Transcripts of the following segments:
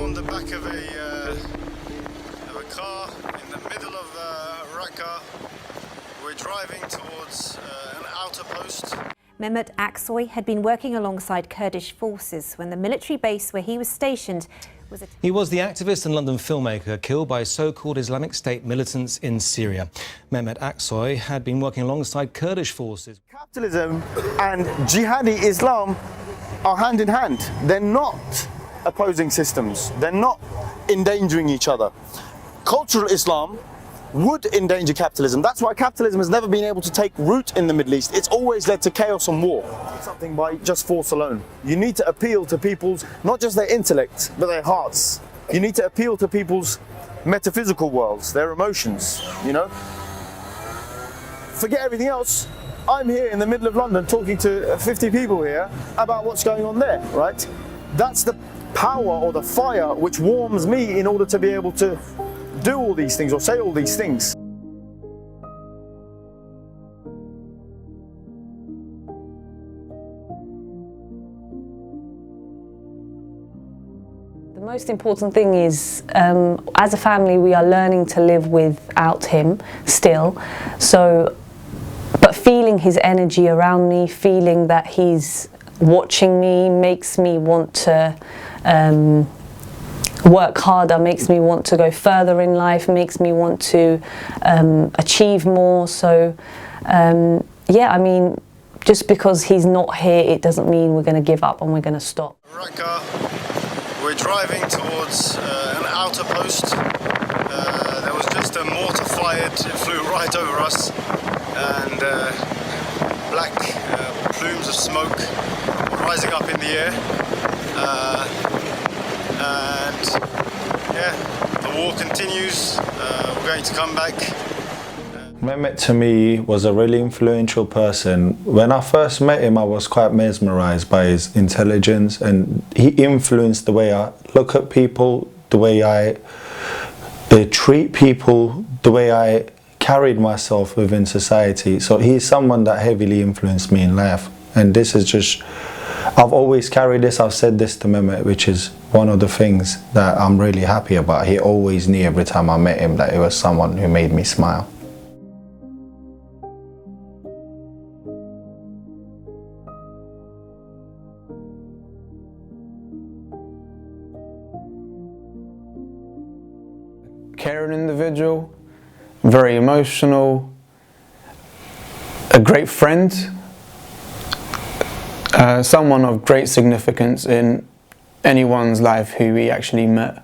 on the back of a car in the middle of Raqqa. We're driving towards an outer post. Mehmet Aksoy had been working alongside Kurdish forces when the military base where he was stationed was attacked. He was the activist and London filmmaker killed by so-called Islamic State militants in Syria. Mehmet Aksoy had been working alongside Kurdish forces. Capitalism and jihadi Islam are hand in hand. They're not opposing systems. They're not endangering each other. Cultural Islam would endanger capitalism. That's why capitalism has never been able to take root in the Middle East. It's always led to chaos and war. Something by just force alone. You need to appeal to people's, not just their intellect, but their hearts. You need to appeal to people's metaphysical worlds, their emotions, you know? Forget everything else. I'm here in the middle of London talking to 50 people here about what's going on there, right? That's the power or the fire which warms me in order to be able to do all these things or say all these things. The most important thing is, as a family, we are learning to live without him still. So, but feeling his energy around me, feeling that he's watching me makes me want to work harder, makes me want to go further in life, makes me want to achieve more. So yeah, I mean, just because he's not here, it doesn't mean we're going to give up and we're going to stop. Raqqa, we're driving towards an outer post. There was just a mortar fired, it flew right over us, and black plumes of smoke rising up in the air. And yeah, the war continues. We're going to come back. Mehmet to me was a really influential person. When I first met him, I was quite mesmerized by his intelligence, and he influenced the way I look at people, the way I treat people, the way I carried myself within society. So he's someone that heavily influenced me in life, and this is just, I've always carried this. I've said this to Mehmet, which is one of the things that I'm really happy about. He always knew every time I met him that it was someone who made me smile. Caring individual, very emotional, a great friend, someone of great significance in anyone's life who we actually met.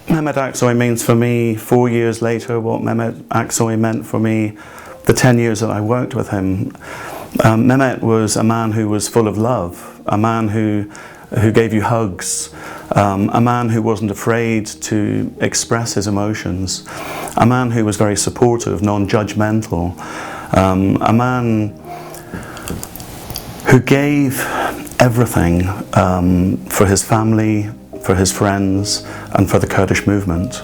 Mehmet Aksoy means for me 4 years later what Mehmet Aksoy meant for me the 10 years that I worked with him. Mehmet was a man who was full of love, a man who gave you hugs, a man who wasn't afraid to express his emotions, a man who was very supportive, non-judgmental, a man who gave everything for his family, for his friends, and for the Kurdish movement.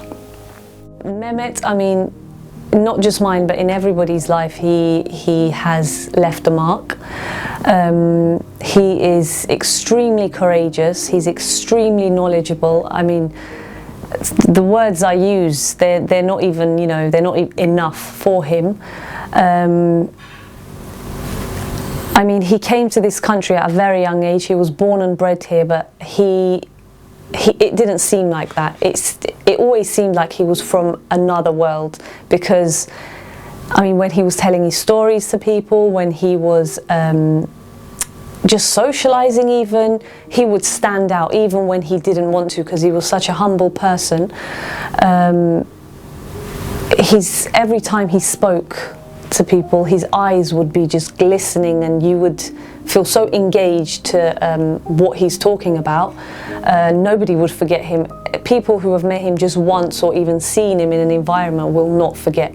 Mehmet, I mean, not just mine, but in everybody's life, he has left a mark. He is extremely courageous. He's extremely knowledgeable. I mean, the words I use, they're not even, you know, they're not enough for him. I mean, he came to this country at a very young age. He was born and bred here, but it didn't seem like that. It always seemed like he was from another world, because I mean, when he was telling his stories to people, when he was just socializing even, he would stand out even when he didn't want to, because he was such a humble person. Every time he spoke to people, his eyes would be just glistening, and you would feel so engaged to what he's talking about. Nobody would forget him. People who have met him just once or even seen him in an environment will not forget,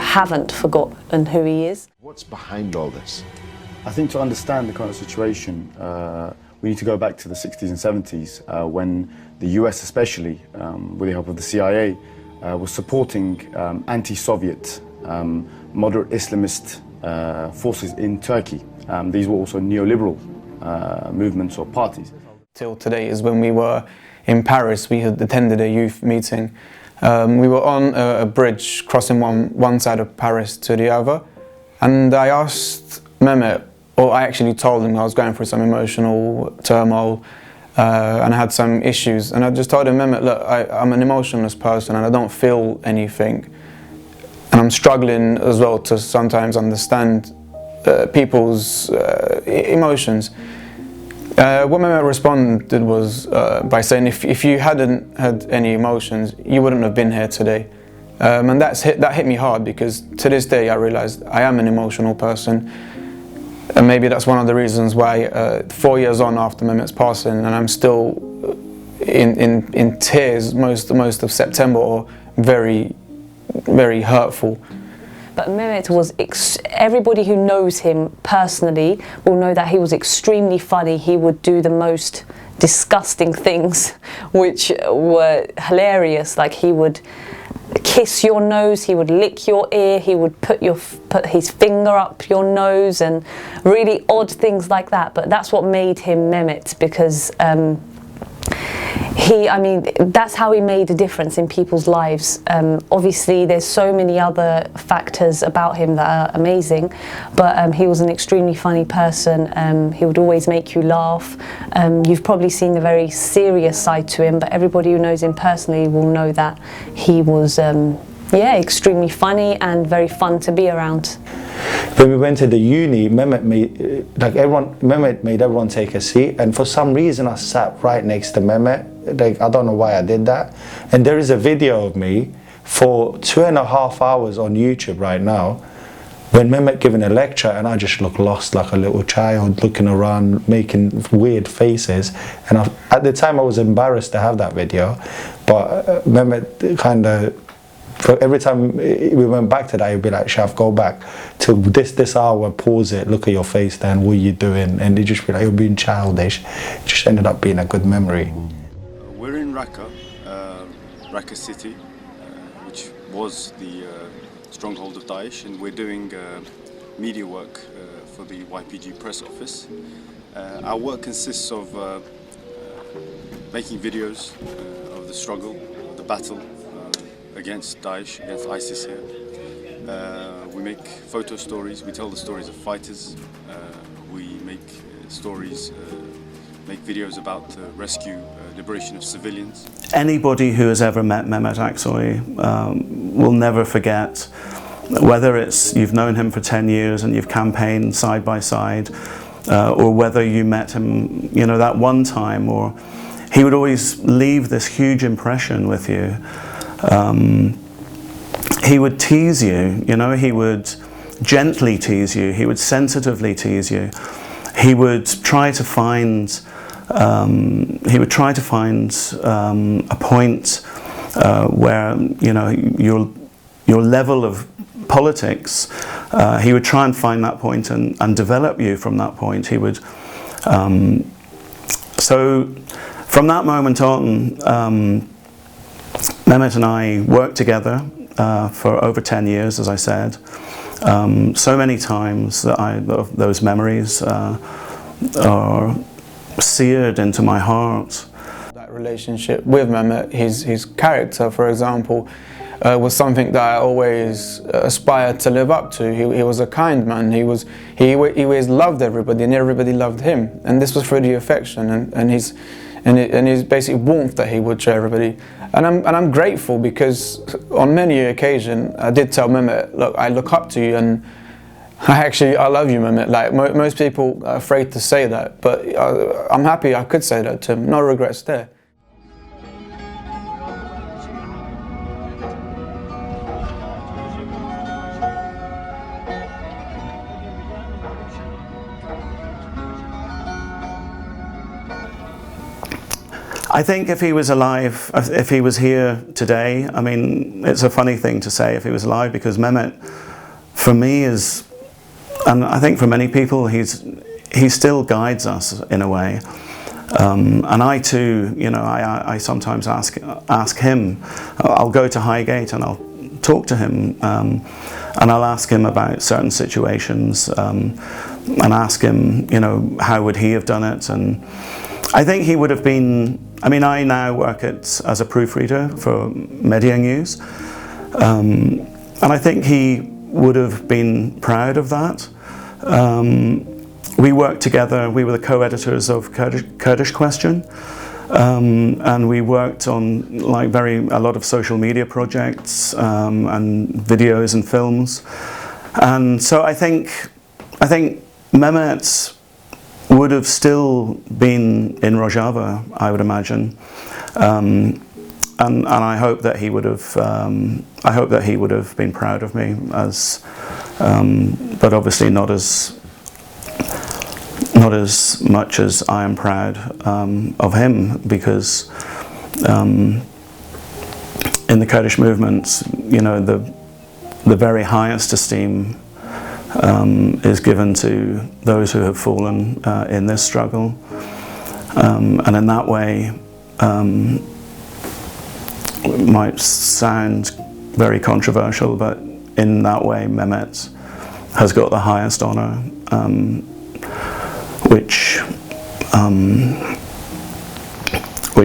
haven't forgotten who he is. What's behind all this? I think to understand the current situation, we need to go back to the 60s and 70s when the US especially, with the help of the CIA, was supporting anti-Soviet, moderate Islamist forces in Turkey. These were also neoliberal movements or parties. Till today is when we were in Paris. We had attended a youth meeting. We were on a bridge crossing one side of Paris to the other, and I asked Mehmet, or I actually told him I was going through some emotional turmoil and I had some issues, and I just told him, Mehmet, look, I'm an emotionless person and I don't feel anything, and I'm struggling as well to sometimes understand people's emotions. What Mehmet responded was by saying, if you hadn't had any emotions, you wouldn't have been here today. And that hit me hard, because to this day I realised I am an emotional person. And maybe that's one of the reasons why 4 years on after Mehmet's passing, and I'm still in tears most of September, or very, very hurtful. But Mehmet was, everybody who knows him personally will know that he was extremely funny. He would do the most disgusting things, which were hilarious. Like, he would kiss your nose, he would lick your ear, he would put his finger up your nose, and really odd things like that. But that's what made him Mehmet, because that's how he made a difference in people's lives. Obviously, there's so many other factors about him that are amazing, but he was an extremely funny person. He would always make you laugh. You've probably seen the very serious side to him, but everybody who knows him personally will know that he was, extremely funny and very fun to be around. When we went to the uni, Mehmet made everyone take a seat, and for some reason I sat right next to Mehmet. Like, I don't know why I did that. And there is a video of me for 2.5 hours on YouTube right now, when Mehmet giving a lecture, and I just look lost like a little child, looking around, making weird faces. And at the time I was embarrassed to have that video, but Mehmet kind of, every time we went back to that, he'd be like, Shaf, go back to this hour, pause it, look at your face then, what are you doing? And he'd just be like, you're being childish. It just ended up being a good memory. We're in Raqqa, Raqqa city, which was the stronghold of Daesh, and we're doing media work for the YPG press office. Our work consists of making videos of the struggle, of the battle against Daesh, against ISIS here. We make photo stories, we tell the stories of fighters, we make stories, make videos about rescue, liberation of civilians. Anybody who has ever met Mehmet Aksoy will never forget, whether it's you've known him for 10 years and you've campaigned side by side, or whether you met him, that one time, or he would always leave this huge impression with you. He would tease you, he would gently tease you, he would sensitively tease you. He would try to find a point where your level of politics. He would try and find that point and develop you from that point. He would. So from that moment on, Mehmet and I worked together for over 10 years, as I said. So many times that those memories are seared into my heart. That relationship with Mehmet, his character, for example, was something that I always aspired to live up to. He was a kind man. He always loved everybody, and everybody loved him. And this was through the affection and his basic warmth that he would show everybody. And I'm grateful, because on many occasions I did tell Mehmet, look, I look up to you, and I love you, Mehmet. Like, most people are afraid to say that, but I'm happy I could say that to him. No regrets there. I think if he was alive, if he was here today, I mean, it's a funny thing to say if he was alive, because Mehmet, for me, is, and I think for many people, he still guides us in a way. And I too, I sometimes ask him. I'll go to Highgate and I'll talk to him, and and I'll ask him about certain situations, and ask him, you know, how would he have done it. And I think he would have been, I mean, I now work as a proofreader for Media News, and I think he would have been proud of that. We worked together, we were the co-editors of Kurdish Question, and we worked on like a lot of social media projects, and videos and films. And so I think Mehmet would have still been in Rojava, I would imagine, and I hope that he would have. I hope that he would have been proud of me, but obviously not as much as I am proud of him, because in the Kurdish movement, you know, the very highest esteem is given to those who have fallen in this struggle, and in that way, it might sound very controversial, but in that way Mehmet has got the highest honour, which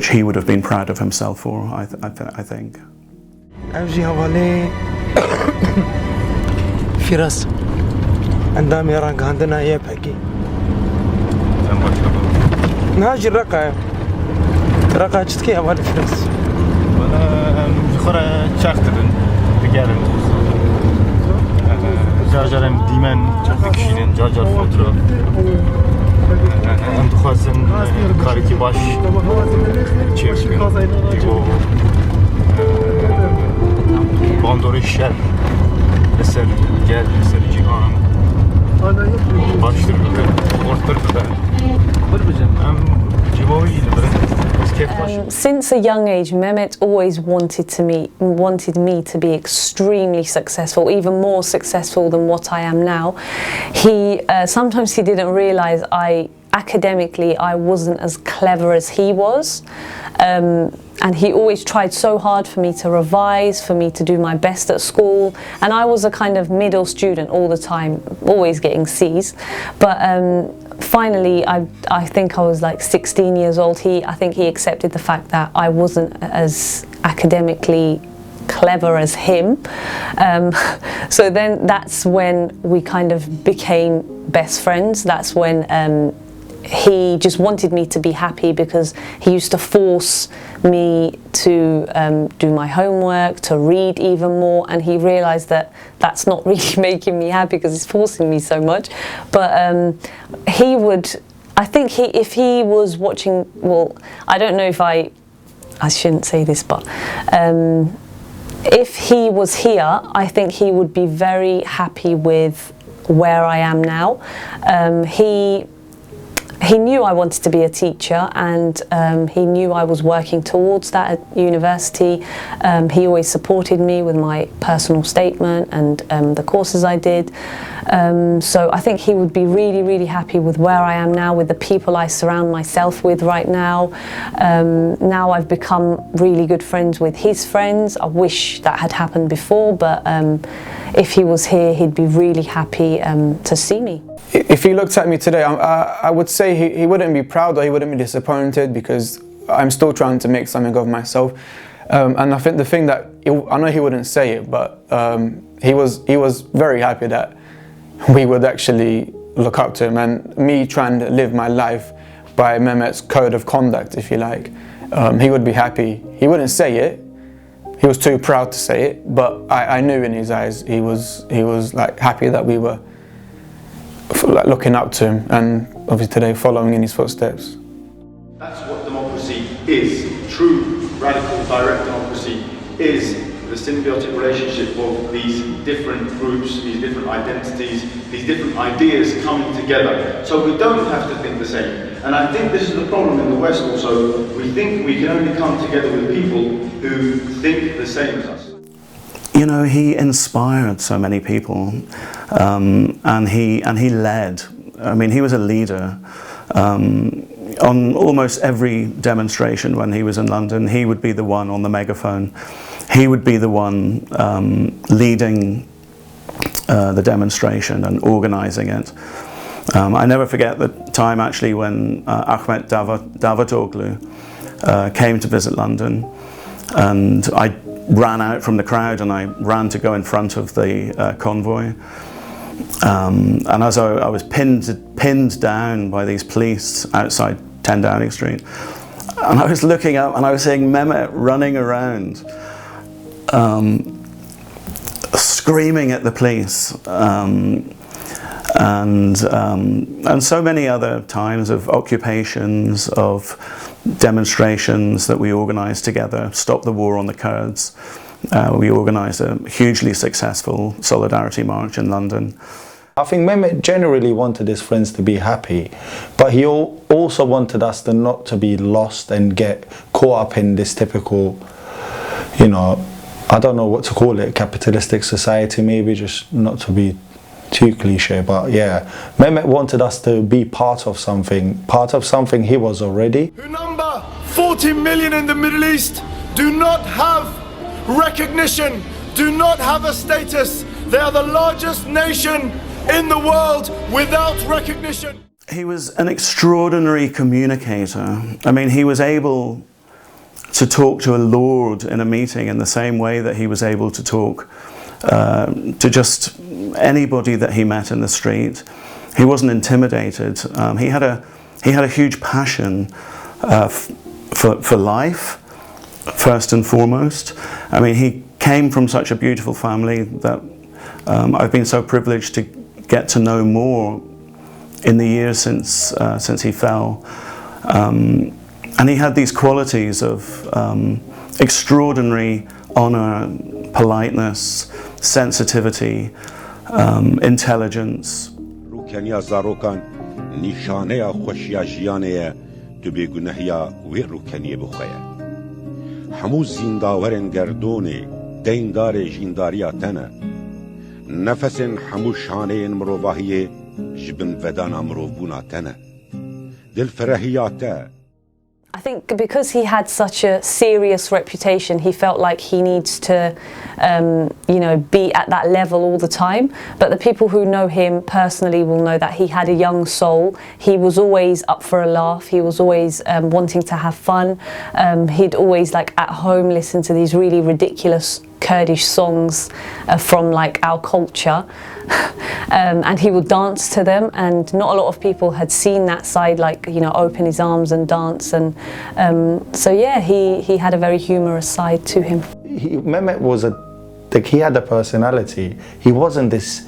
he would have been proud of himself for, I think. فراس عندما يراك عندنا يبحكي ناجي الرقعة جتكي أول فراس خورا چاخترن بگرن جارجارم دیمن بکشینن جارجار فوتوگراف ام دخواستن کاری که باش چه بکن دیگو باندور شر لسر گل لسر جیهان باشتر بکن ortır bırak ام جیبایی لبرن Since a young age, Mehmet always wanted me to be extremely successful, even more successful than what I am now. Sometimes he didn't realise academically I wasn't as clever as he was, and he always tried so hard for me to revise, for me to do my best at school, and I was a kind of middle student all the time, always getting C's, but finally, I think I was like 16 years old. I think he accepted the fact that I wasn't as academically clever as him. So then that's when we kind of became best friends. That's when he just wanted me to be happy, because he used to force me to do my homework, to read even more, and he realised that that's not really making me happy because he's forcing me so much. But he would, I think if he was watching, well, I don't know if I shouldn't say this, but if he was here, I think he would be very happy with where I am now. He knew I wanted to be a teacher, and he knew I was working towards that at university. He always supported me with my personal statement and the courses I did. So I think he would be really, really happy with where I am now, with the people I surround myself with right now. Now I've become really good friends with his friends. I wish that had happened before, but if he was here, he'd be really happy to see me. If he looked at me today, I would say he wouldn't be proud or he wouldn't be disappointed, because I'm still trying to make something of myself. And I think the thing that, I know he wouldn't say it, but he was very happy that we would actually look up to him, and me trying to live my life by Mehmet's code of conduct, if you like. He would be happy. He wouldn't say it. He was too proud to say it, but I knew in his eyes he was like happy that we were like looking up to him, and obviously today following in his footsteps. That's what democracy is. True, radical, direct democracy is the symbiotic relationship of these different groups, these different identities, these different ideas coming together. So we don't have to think the same. And I think this is the problem in the West also. We think we can only come together with people who think the same as us. You know, he inspired so many people, and he led. I mean, he was a leader. On almost every demonstration when he was in London, he would be the one on the megaphone. He would be the one leading the demonstration and organising it. I never forget the time actually when Ahmet Davutoglu came to visit London, and I ran out from the crowd and I ran to go in front of the convoy. And as I was pinned down by these police outside 10 Downing Street, and I was looking up and I was seeing Mehmet running around, screaming at the police, and so many other times of occupations, of demonstrations that we organised together. Stop the War on the Kurds. We organised a hugely successful solidarity march in London. I think Mehmet generally wanted his friends to be happy, but he also wanted us to not to be lost and get caught up in this typical, you know, I don't know what to call it, capitalistic society maybe, just not to be too cliche, but yeah, Mehmet wanted us to be part of something he was already. Who number 40 million in the Middle East do not have recognition, do not have a status. They are the largest nation in the world without recognition. He was an extraordinary communicator. I mean, he was able to talk to a lord in a meeting in the same way that he was able to talk to just anybody that he met in the street. He wasn't intimidated. He had a huge passion for life, first and foremost. I mean, he came from such a beautiful family that I've been so privileged to get to know more in the years since he fell. And he had these qualities of extraordinary honour, politeness, sensitivity, intelligence. I think because he had such a serious reputation, he felt like he needs to, you know, be at that level all the time. But the people who know him personally will know that he had a young soul. He was always up for a laugh. He was always wanting to have fun. He'd always, like, at home listen to these really ridiculous Kurdish songs from like our culture, and he would dance to them, and not a lot of people had seen that side, like, you know, open his arms and dance, and so yeah, he had a very humorous side to him. Mehmet was he had a personality. He wasn't this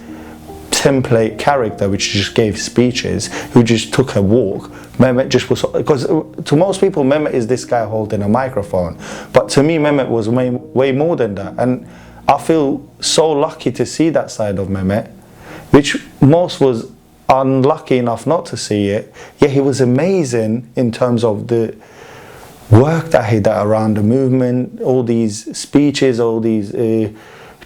template character which just gave speeches, who just took a walk. Mehmet just was, because to most people Mehmet is this guy holding a microphone, but to me Mehmet was way more than that, and I feel so lucky to see that side of Mehmet, which most was unlucky enough not to see it. Yeah, he was amazing in terms of the work that he did around the movement, all these speeches, all these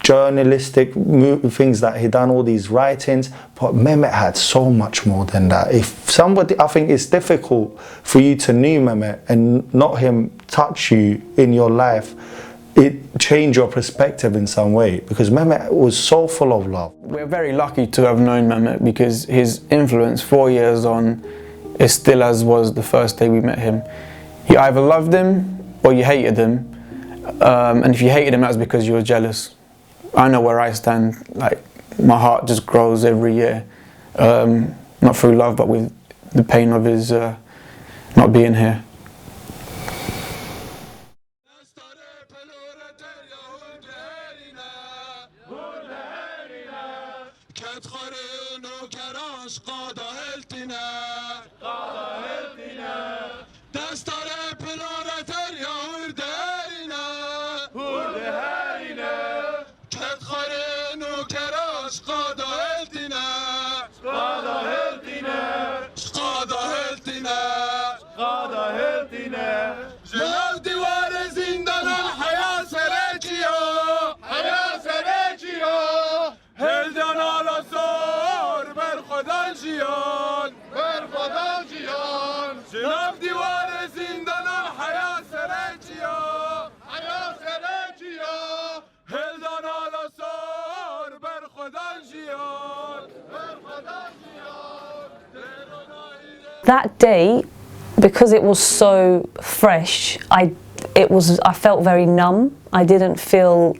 journalistic things that he done, all these writings, but Mehmet had so much more than that. If somebody, I think it's difficult for you to know Mehmet and not him touch you in your life, it changed your perspective in some way, because Mehmet was so full of love. We're very lucky to have known Mehmet, because his influence 4 years on is still as was the first day we met him. You either loved him or you hated him, and if you hated him, that's because you were jealous. I know where I stand. Like, my heart just grows every year, not through love, but with the pain of his not being here. That day, because it was so fresh, I felt very numb. I don't feel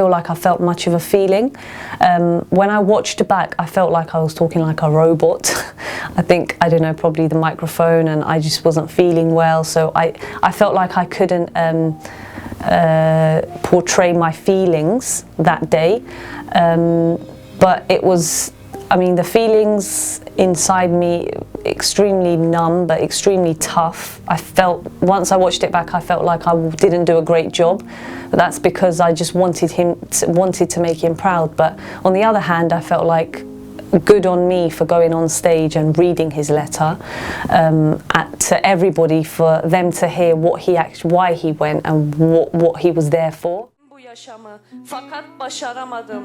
like I felt much of a feeling. When I watched back, I felt like I was talking like a robot. I think, I don't know, probably the microphone, and I just wasn't feeling well, so I felt like I couldn't portray my feelings that day. But it was, I mean, the feelings inside me, extremely numb but extremely tough. I felt, once I watched it back, I felt like I didn't do a great job, but that's because I just wanted to make him proud. But on the other hand, I felt like good on me for going on stage and reading his letter to everybody, for them to hear why he went and what he was there for. Bu yaşamı fakat başaramadım.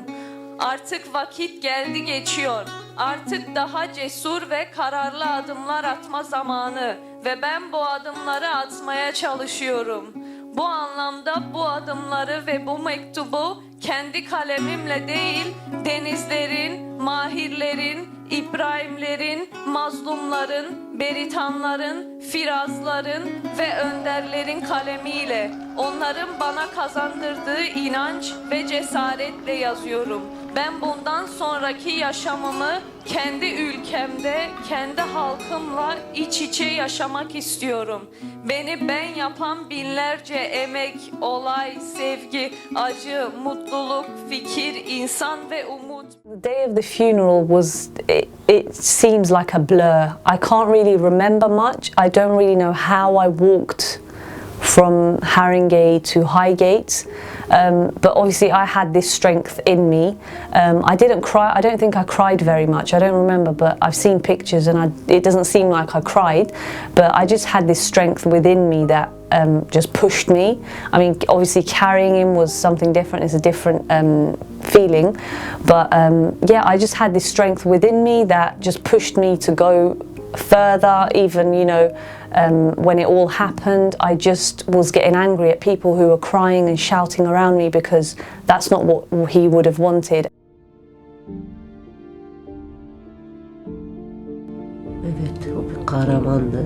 Artık vakit geldi geçiyor. Artık daha cesur ve kararlı adımlar atma zamanı ve ben bu adımları atmaya çalışıyorum. Bu anlamda bu adımları ve bu mektubu kendi kalemimle değil, denizlerin, mahirlerin, İbrahimlerin, mazlumların, beritanların, firazların ve önderlerin kalemiyle, onların bana kazandırdığı inanç ve cesaretle yazıyorum. Ben bundan sonraki yaşamımı kendi ülkemde, kendi halkımla iç içe yaşamak istiyorum. Beni ben yapan binlerce emek, olay, sevgi, acı, mutluluk, fikir, insan ve umut. The day of the funeral was, it seems like a blur. I can't really remember much. I don't really know how I walked from Haringey to Highgate, but obviously I had this strength in me. I didn't cry. I don't think I cried very much. I don't remember, but I've seen pictures and it doesn't seem like I cried, but I just had this strength within me that just pushed me. I mean, obviously carrying him was something different. It's a different feeling, but yeah, I just had this strength within me that just pushed me to go further. Even, you know, when it all happened, I just was getting angry at people who were crying and shouting around me, because that's not what he would have wanted. Evet, o bir kahramandı.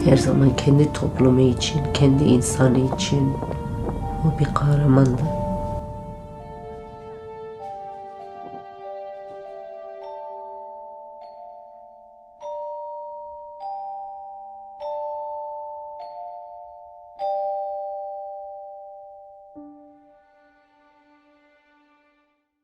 Her zaman kendi toplumu için, kendi insanı için o bir kahramandı.